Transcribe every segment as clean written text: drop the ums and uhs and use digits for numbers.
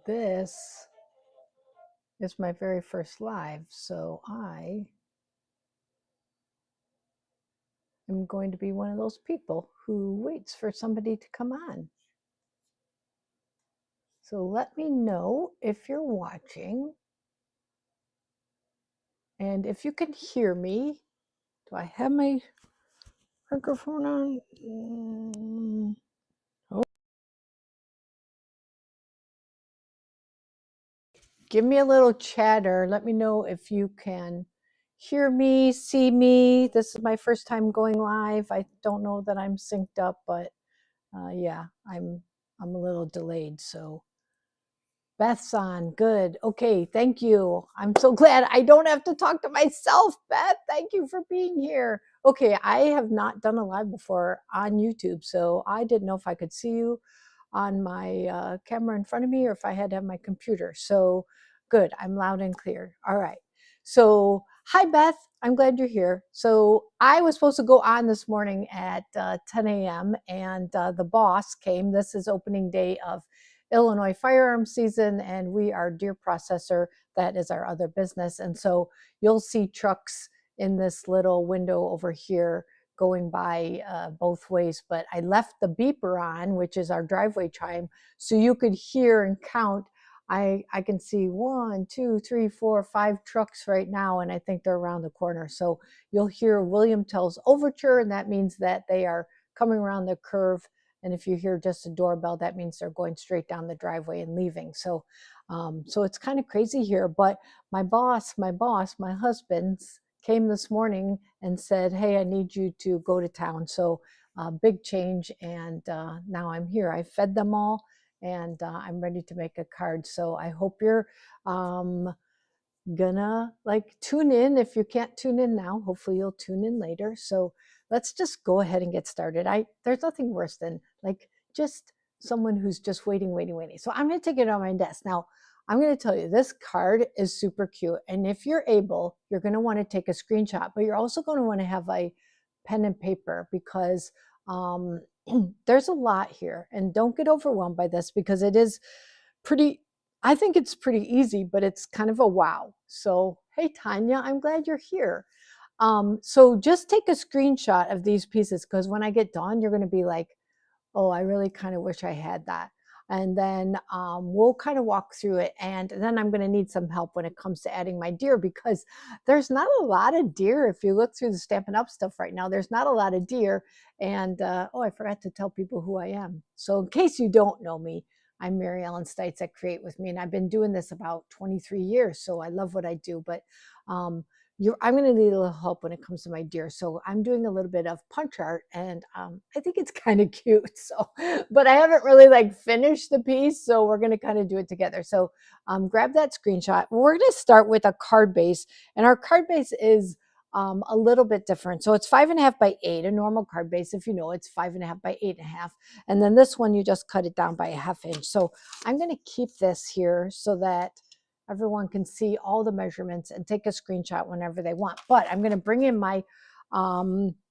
this is my very first live, so I am going to be one of those people who waits for somebody to come on. So let me know if you're watching and if you can hear me. Do I have my microphone on? Oh. Give me a little chatter. Let me know if you can hear me, see me. This is my first time going live. I don't know that I'm synced up, but yeah, I'm a little delayed. So Beth's on. Good. Okay. Thank you. I'm so glad I don't have to talk to myself, Beth. Thank you for being here. Okay. I have not done a live before on YouTube, so I didn't know if I could see you on my camera in front of me or if I had to have my computer. So good. I'm loud and clear. All right. So hi, Beth. I'm glad you're here. So I was supposed to go on this morning at 10 a.m. and the boss came. This is opening day of Illinois firearm season, and we are deer processor. That is our other business. And so you'll see trucks in this little window over here going by both ways. But I left the beeper on, which is our driveway chime, so you could hear and count. I can see 1, 2, 3, 4, 5 trucks right now, and I think they're around the corner. So you'll hear William Tell's overture, and that means that they are coming around the curve. And if you hear just a doorbell, that means they're going straight down the driveway and leaving. So, so it's kind of crazy here. But my boss, my husband's came this morning and said, "Hey, I need you to go to town." So, big change, and now I'm here. I fed them all, and I'm ready to make a card. So I hope you're gonna like tune in. If you can't tune in now, hopefully you'll tune in later. So let's just go ahead and get started. There's nothing worse than like just someone who's just waiting. So I'm going to take it on my desk now. I'm going to tell you, this card is super cute, and if you're able, you're going to want to take a screenshot, but you're also going to want to have a pen and paper, because there's a lot here, and don't get overwhelmed by this because it is pretty, I think it's pretty easy, but it's kind of a wow. So, hey, Tanya, I'm glad you're here. So just take a screenshot of these pieces, because when I get done, you're going to be like, oh, I really kind of wish I had that. And then we'll kind of walk through it. And then I'm going to need some help when it comes to adding my deer, because there's not a lot of deer. If you look through the Stampin' Up! Stuff right now, there's not a lot of deer. And oh, I forgot to tell people who I am. So in case you don't know me, I'm Mary Ellen Stites at Create With Me, and I've been doing this about 23 years. So I love what I do. But I'm going to need a little help when it comes to my deer. So I'm doing a little bit of punch art, and I think it's kind of cute. So, but I haven't really like finished the piece. So we're going to kind of do it together. So grab that screenshot. We're going to start with a card base, and our card base is a little bit different. So it's 5.5 by 8, a normal card base. If you know, it's 5.5 by 8.5. And then this one, you just cut it down by a 1/2 inch. So I'm going to keep this here so that everyone can see all the measurements and take a screenshot whenever they want. But I'm going to bring in my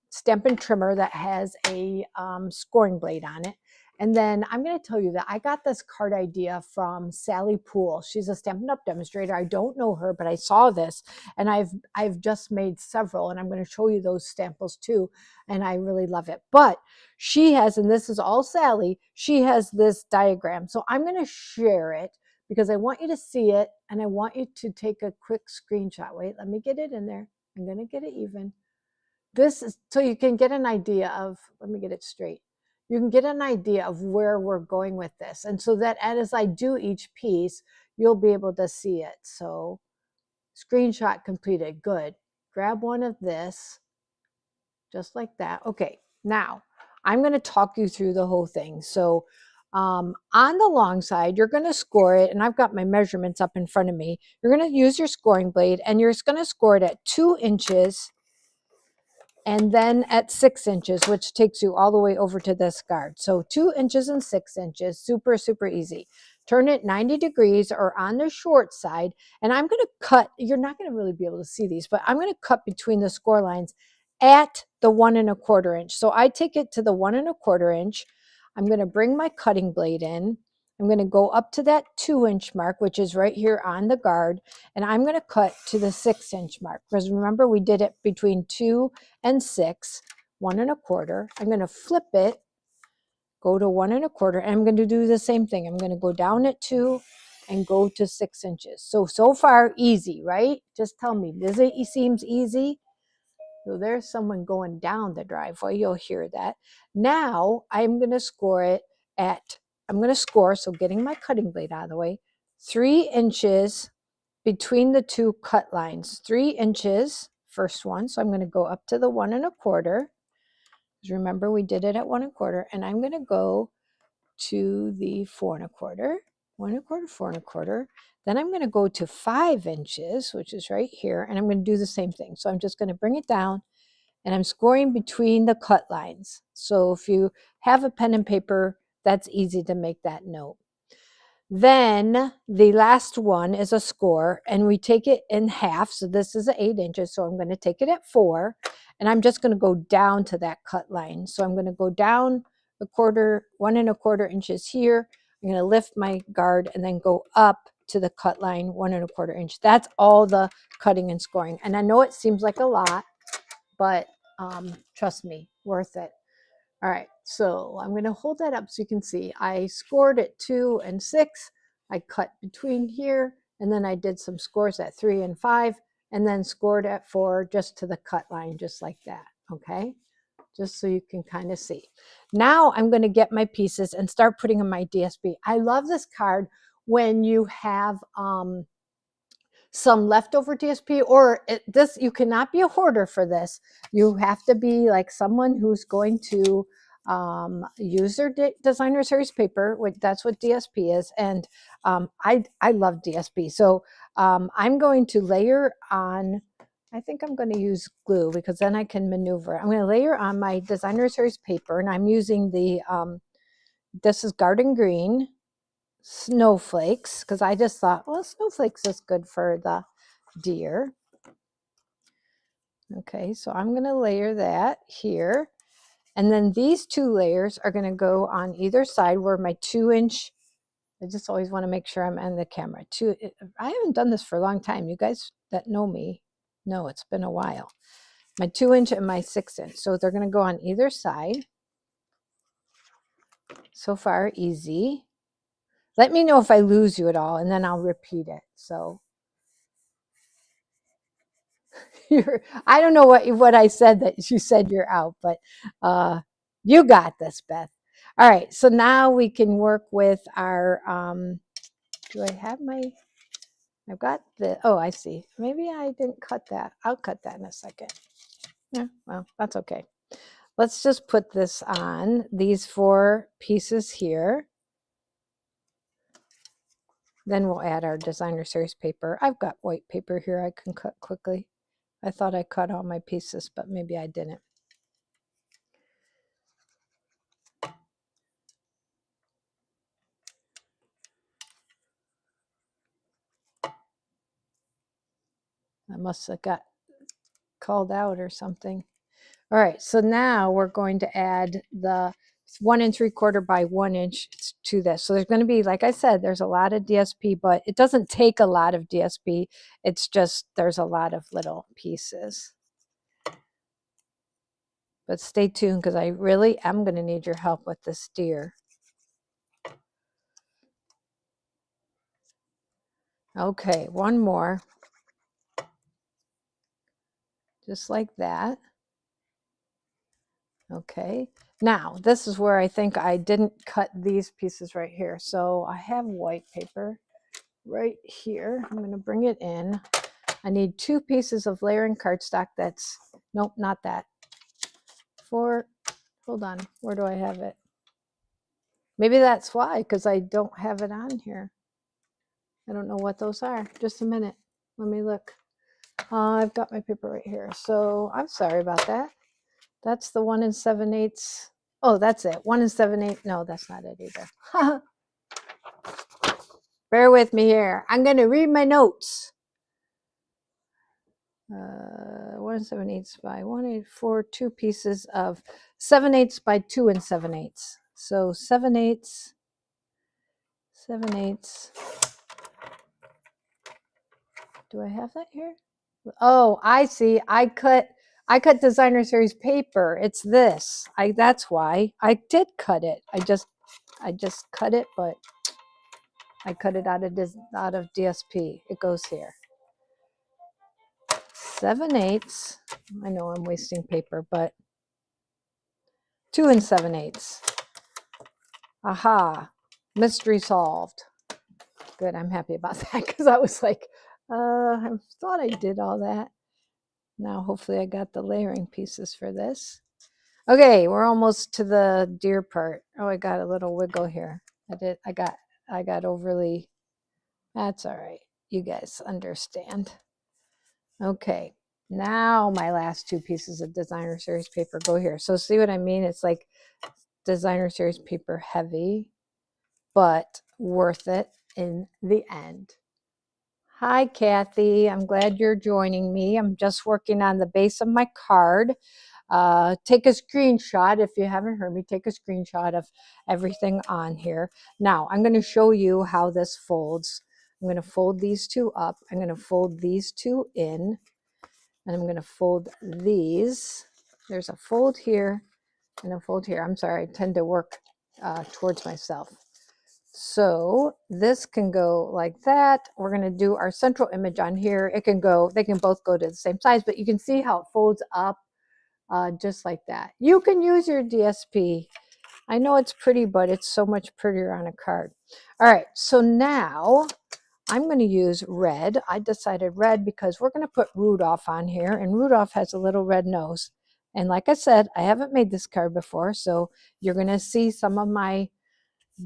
Stampin' Trimmer that has a scoring blade on it. And then I'm going to tell you that I got this card idea from Sally Poole. She's a Stampin' Up! Demonstrator. I don't know her, but I saw this, and I've just made several, and I'm going to show you those samples too. And I really love it. But she has, and this is all Sally, she has this diagram. So I'm going to share it because I want you to see it, and I want you to take a quick screenshot. Wait, let me get it in there. I'm going to get it even. This is so you can get an idea of, let me get it straight. You can get an idea of where we're going with this. And so that as I do each piece, you'll be able to see it. So screenshot completed. Good. Grab one of this, just like that. Okay, now I'm going to talk you through the whole thing. So on the long side, you're going to score it, and I've got my measurements up in front of me. You're going to use your scoring blade, and you're going to score it at 2 inches and then at 6 inches, which takes you all the way over to this guard. So 2 inches and 6 inches, super, super easy. Turn it 90 degrees or on the short side, and I'm going to cut, you're not going to really be able to see these, but I'm going to cut between the score lines at the 1 1/4 inch. So I take it to the 1 1/4 inch. I'm going to bring my cutting blade in. I'm going to go up to that 2-inch mark, which is right here on the guard, and I'm going to cut to the 6-inch mark, because remember we did it between 2 and 6, 1 1/4. I'm going to flip it, go to 1 1/4, and I'm going to do the same thing. I'm going to go down at 2 and go to 6 inches. So far easy, right? Just tell me, does it seems easy? So there's someone going down the driveway. You'll hear that. Now I'm going to score it at, I'm going to score, so getting my cutting blade out of the way, 3 inches between the two cut lines. 3 inches, first one. So I'm going to go up to the 1 1/4. Remember we did it at 1 1/4, and I'm going to go to the 4 1/4, 1 1/4, 4 1/4. Then I'm going to go to 5 inches, which is right here, and I'm going to do the same thing. So I'm just going to bring it down, and I'm scoring between the cut lines. So if you have a pen and paper, that's easy to make that note. Then the last one is a score, and we take it in half. So this is 8 inches, so I'm going to take it at 4, and I'm just going to go down to that cut line. So I'm going to go down 1 1/4 inches here. I'm going to lift my guard and then go up to the cut line 1 1/4 inch. That's all the cutting and scoring. And I know it seems like a lot, but trust me, worth it. All right, so I'm going to hold that up so you can see. I scored at 2 and 6. I cut between here, and then I did some scores at 3 and 5, and then scored at 4 just to the cut line, just like that, okay? Just so you can kind of see. Now I'm going to get my pieces and start putting in my DSP. I love this card when you have some leftover DSP, or this, you cannot be a hoarder for this. You have to be like someone who's going to use their designer series paper, which that's what DSP is. And I love DSP. So I'm going to layer on, I think I'm going to use glue because then I can maneuver. I'm going to layer on my designer series paper, and I'm using the, this is Garden Green snowflakes, because I just thought, well, snowflakes is good for the deer. Okay, so I'm going to layer that here, and then these 2 layers are going to go on either side where my 2-inch, I just always want to make sure I'm on the camera. I haven't done this for a long time. You guys that know me know it's been a while. My 2-inch and my 6-inch, so they're going to go on either side. So far easy. Let me know if I lose you at all, and then I'll repeat it. So I don't know what I said that you said you're out, but you got this, Beth. All right, so now we can work with our, do I have my, I've got the, oh, I see. Maybe I didn't cut that. I'll cut that in a second. Yeah, well, that's okay. Let's just put this on these 4 pieces here. Then we'll add our designer series paper. I've got white paper here I can cut quickly. I thought I cut all my pieces, but maybe I didn't. I must have got called out or something. All right, so now we're going to add the 1 3/4 by 1 inch to this. So there's going to be, like I said, there's a lot of DSP, but it doesn't take a lot of DSP. It's just there's a lot of little pieces. But stay tuned because I really am going to need your help with this deer. Okay, one more. Just like that. Okay, now this is where I think I didn't cut these pieces right here. So I have white paper right here. I'm going to bring it in. I need 2 pieces of layering cardstock. That's, nope, not that. Hold on, where do I have it? Maybe that's why, because I don't have it on here. I don't know what those are. Just a minute. Let me look. I've got my paper right here. So I'm sorry about that. That's the 1 7/8. Oh, that's it. 1 7/8. No, that's not it either. Bear with me here. I'm going to read my notes. 1 7/8 by 1/8, 2 pieces of 7/8 by 2 7/8. So 7/8, 7/8. Do I have that here? Oh, I see. I cut designer series paper. It's this. That's why I did cut it. I just cut it, but I cut it out of DSP. It goes here. 7/8. I know I'm wasting paper, but 2 7/8. Aha, mystery solved. Good, I'm happy about that because I was like, I thought I did all that. Now, hopefully I got the layering pieces for this. Okay, we're almost to the deer part. Oh, I got a little wiggle here. I got overly, that's all right. You guys understand. Okay, now my last 2 pieces of designer series paper go here. So see what I mean? It's like designer series paper heavy, but worth it in the end. Hi, Kathy. I'm glad you're joining me. I'm just working on the base of my card. Take a screenshot. If you haven't heard me, take a screenshot of everything on here. Now, I'm going to show you how this folds. I'm going to fold these 2 up. I'm going to fold these 2 in. And I'm going to fold these. There's a fold here and a fold here. I'm sorry, I tend to work towards myself. So this can go like that. We're going to do our central image on here. It can go, they can both go to the same size, but you can see how it folds up just like that. You can use your DSP. I know it's pretty, but it's so much prettier on a card. All right, so now I'm going to use red. I decided red because we're going to put Rudolph on here, and Rudolph has a little red nose. And like I said, I haven't made this card before, so you're going to see some of my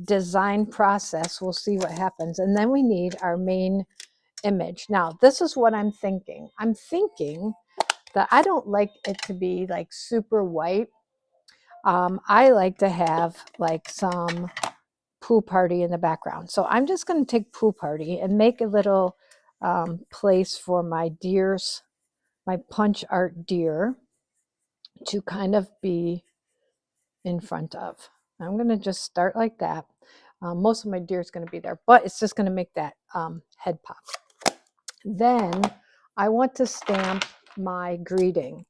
design process. We'll see what happens. And then we need our main image. Now, this is what I'm thinking. I'm thinking that I don't like it to be like super white. I like to have like some pool party in the background. So I'm just going to take pool party and make a little place for my deers, my punch art deer to kind of be in front of. I'm going to just start like that. Most of my deer is going to be there, but it's just going to make that head pop. Then I want to stamp my greeting,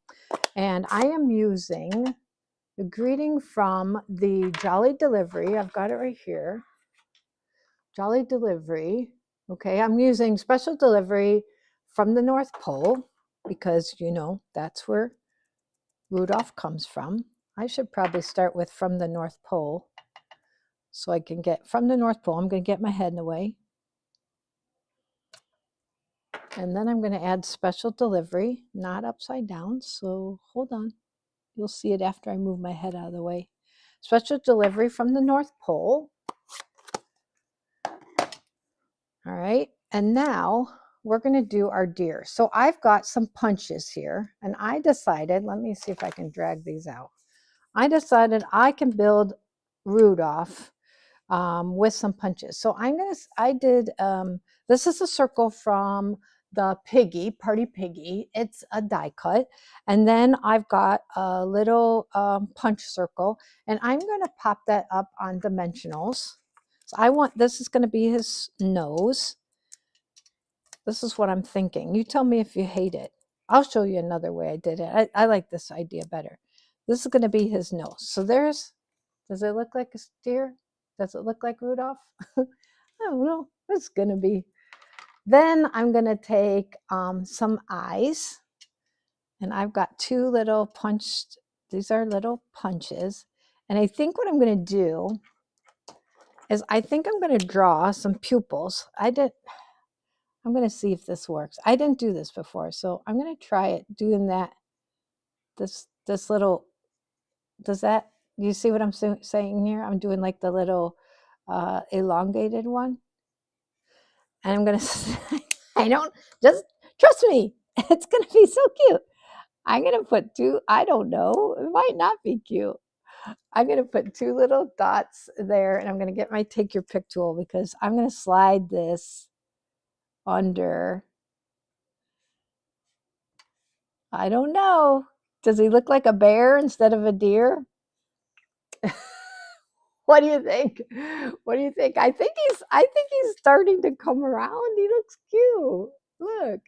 and I am using the greeting from the Jolly Delivery. I've got it right here. Jolly Delivery. Okay, I'm using special delivery from the North Pole because, you know, that's where Rudolph comes from. I should probably start with from the North Pole so I can get from the North Pole. I'm going to get my head in the way. And then I'm going to add special delivery, not upside down. So hold on. You'll see it after I move my head out of the way. Special delivery from the North Pole. All right. And now we're going to do our deer. So I've got some punches here, and I decided, let me see if I can drag these out. I decided I can build Rudolph with some punches. So I did, this is a circle from the Piggy, Party Piggy. It's a die cut. And then I've got a little punch circle, and I'm going to pop that up on dimensionals. So this is going to be his nose. This is what I'm thinking. You tell me if you hate it. I'll show you another way I did it. I like this idea better. This is going to be his nose. So does it look like a deer? Does it look like Rudolph? I don't know. It's going to be. Then I'm going to take some eyes. And I've got 2 little punched. These are little punches. And I think what I'm going to do is I think I'm going to draw some pupils. I'm going to see if this works. I didn't do this before, so I'm going to try it doing that. This little, you see what I'm saying here? I'm doing like the little elongated one. And I'm going to, just trust me, it's going to be so cute. I'm going to put 2, I don't know, it might not be cute. I'm going to put 2 little dots there, and I'm going to get my take your pick tool because I'm going to slide this under. I don't know. Does he look like a bear instead of a deer? What do you think? What do you think? I think he's starting to come around. He looks cute. Look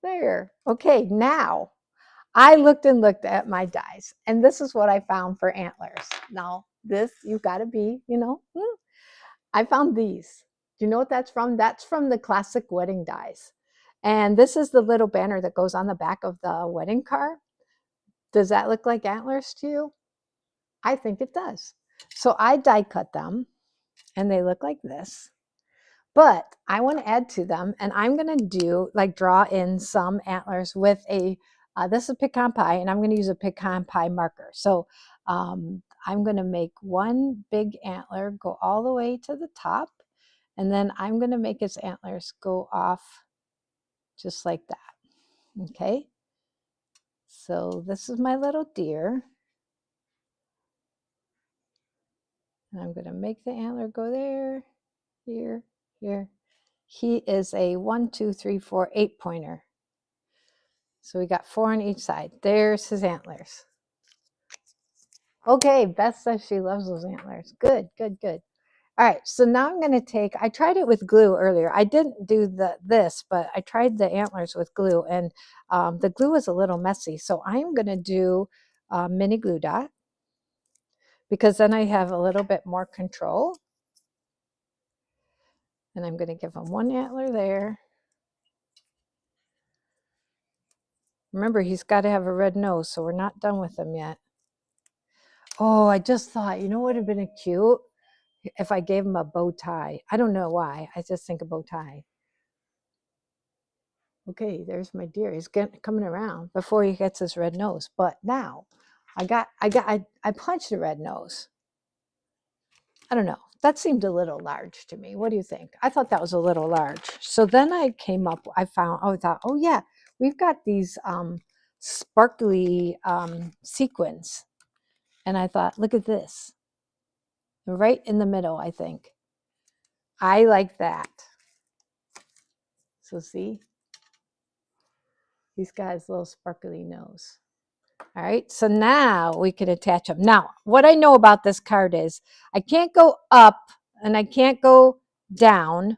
there. Okay, now I looked and looked at my dies, and this is what I found for antlers. Now, this you got to be, I found these. Do you know what that's from? That's from the classic wedding dies. And this is the little banner that goes on the back of the wedding car. Does that look like antlers to you? I think it does. So I die cut them and they look like this. But I want to add to them, and I'm going to do like draw in some antlers with this is pecan pie, and I'm going to use a pecan pie marker. So I'm going to make one big antler go all the way to the top, and then I'm going to make his antlers go off just like that. Okay. So this is my little deer. And I'm going to make the antler go there, here, here. He is a 1, 2, 3, 4, 8 pointer. So we got 4 on each side. There's his antlers. Okay, Beth says she loves those antlers. Good, good, good. All right, so now I'm going to I tried it with glue earlier. I didn't do this, but I tried the antlers with glue, and the glue was a little messy. So I'm going to do mini glue dot, because then I have a little bit more control. And I'm going to give him one antler there. Remember, he's got to have a red nose, so we're not done with him yet. Oh, I just thought, you know what would have been cute? If I gave him a bow tie. I don't know why. I just think a bow tie. Okay, there's my deer. He's coming around before he gets his red nose. But now I punched the red nose. I don't know. That seemed a little large to me. What do you think? I thought that was a little large. So then I thought, oh yeah, we've got these sparkly sequins. And I thought, look at this. Right in the middle, I think. I like that. So see? He's got his little sparkly nose. All right, so now we can attach them. Now, what I know about this card is I can't go up and I can't go down,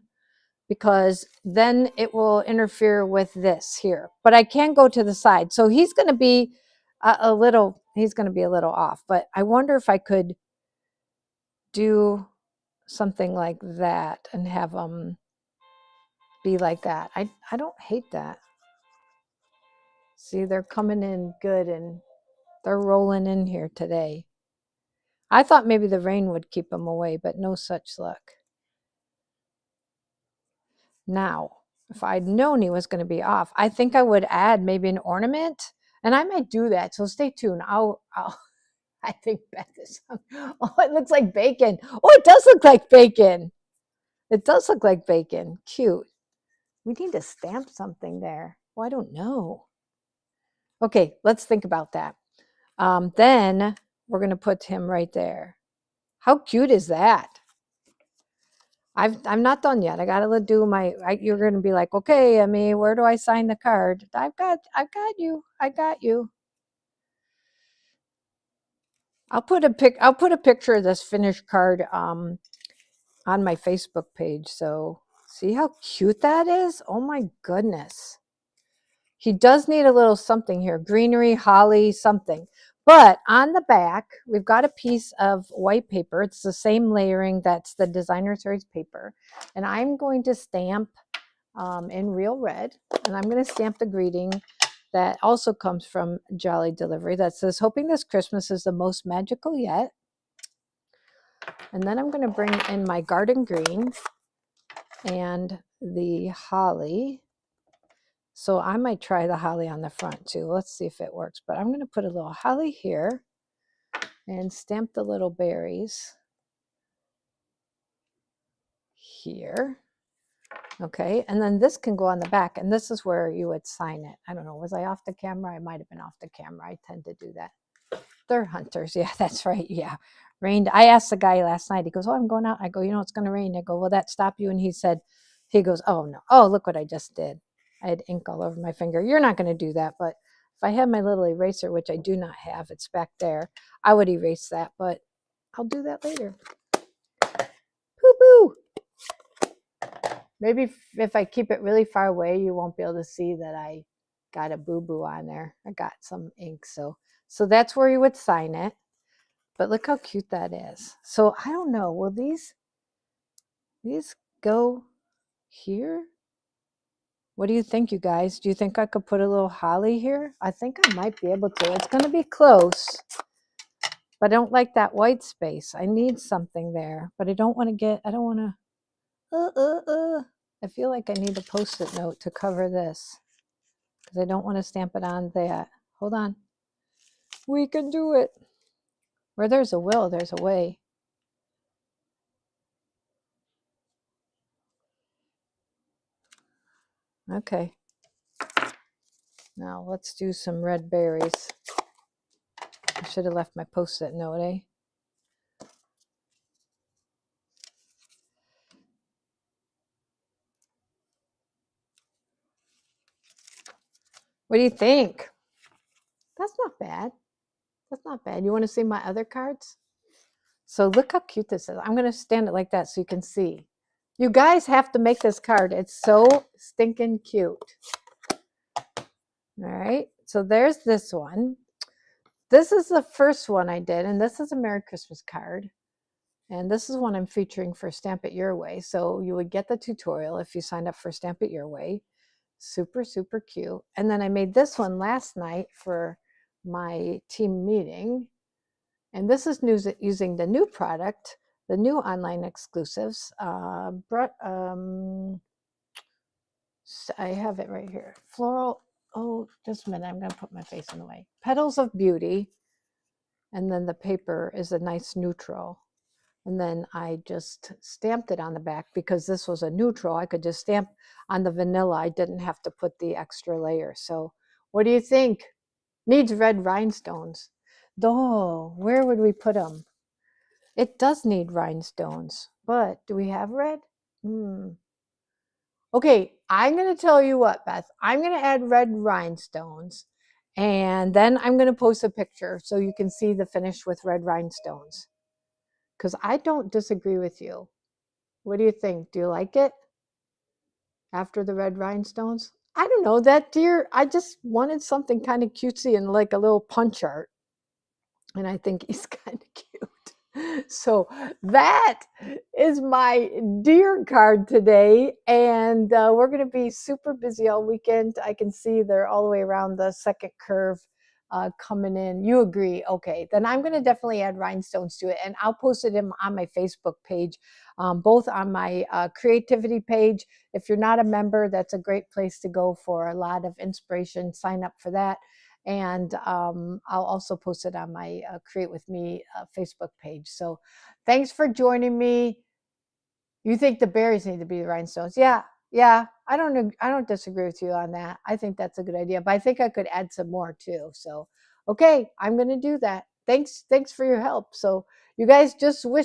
because then it will interfere with this here. But I can go to the side. So he's going to be he's going to be a little off. But I wonder if I could do something like that and have them be like that. I don't hate that. See, they're coming in good and they're rolling in here today. I thought maybe the rain would keep them away, but no such luck. Now, if I'd known he was going to be off, I think I would add maybe an ornament, and I might do that. So stay tuned. I think Beth is. Oh, it looks like bacon. Oh, it does look like bacon. It does look like bacon. Cute. We need to stamp something there. Well, I don't know. Okay, let's think about that. Then we're going to put him right there. How cute is that? I'm not done yet. I got to do you're going to be like, okay, Emmy, where do I sign the card? I've got you. I got you. I'll put a picture of this finished card on my Facebook page. So see how cute that is? Oh my goodness. He does need a little something here, greenery, holly, something. But on the back, we've got a piece of white paper. It's the same layering that's the designer series paper. And I'm going to stamp in real red. And I'm going to stamp the greeting that also comes from Jolly Delivery that says, hoping this Christmas is the most magical yet. And then I'm going to bring in my garden green and the holly. So I might try the holly on the front too. Let's see if it works. But I'm going to put a little holly here and stamp the little berries here. Okay, and then this can go on the back, and this is where you would sign it. I don't know, was I off the camera? I might have been off the camera. I tend to do that. They're hunters. Yeah, that's right. Yeah, rained. I asked the guy last night. He goes, oh, I'm going out. I go, it's going to rain. I go, will that stop you? And he goes, oh, no. Oh, look what I just did. I had ink all over my finger. You're not going to do that. But if I had my little eraser, which I do not have, it's back there, I would erase that. But I'll do that later. Boo-boo. Maybe if I keep it really far away, you won't be able to see that I got a boo-boo on there. I got some ink. So that's where you would sign it. But look how cute that is. So I don't know. Will these go here? What do you think, you guys? Do you think I could put a little holly here? I think I might be able to. It's going to be close. But I don't like that white space. I need something there. But I don't want to get, I don't want to, I feel like I need a Post-it note to cover this. Because I don't want to stamp it on that. Hold on. We can do it. Where there's a will, there's a way. Okay. Now let's do some red berries. I should have left my Post-it note, eh? What do you think? That's not bad. That's not bad. You want to see my other cards? So look how cute this is. I'm going to stand it like that so you can see. You guys have to make this card. It's so stinking cute. All right. So there's this one. This is the first one I did, and this is a Merry Christmas card. And this is one I'm featuring for Stamp It Your Way. So you would get the tutorial if you signed up for Stamp It Your Way. Super, super cute. And then I made this one last night for my team meeting. And this is using the new product, the new online exclusives. I have it right here. Floral, oh, just a minute. I'm going to put my face in the way. Petals of Beauty. And then the paper is a nice neutral. And then I just stamped it on the back because this was a neutral. I could just stamp on the vanilla. I didn't have to put the extra layer. So what do you think? Needs red rhinestones. Though, where would we put them? It does need rhinestones, but do we have red? Okay, I'm going to tell you what, Beth. I'm going to add red rhinestones, and then I'm going to post a picture so you can see the finish with red rhinestones. Because I don't disagree with you. What do you think? Do you like it? After the red rhinestones? I don't know, that deer, I just wanted something kind of cutesy and like a little punch art. And I think he's kind of cute. So that is my deer card today. And we're going to be super busy all weekend. I can see they're all the way around the second curve coming in. You agree? Okay, then I'm going to definitely add rhinestones to it. And I'll post it on my Facebook page, both on my creativity page. If you're not a member, that's a great place to go for a lot of inspiration. Sign up for that. And I'll also post it on my Create With Me Facebook page. So thanks for joining me. You think the berries need to be the rhinestones? Yeah, I don't disagree with you on that. I think that's a good idea, but I think I could add some more too. So okay, I'm going to do that. Thanks for your help. So you guys just wish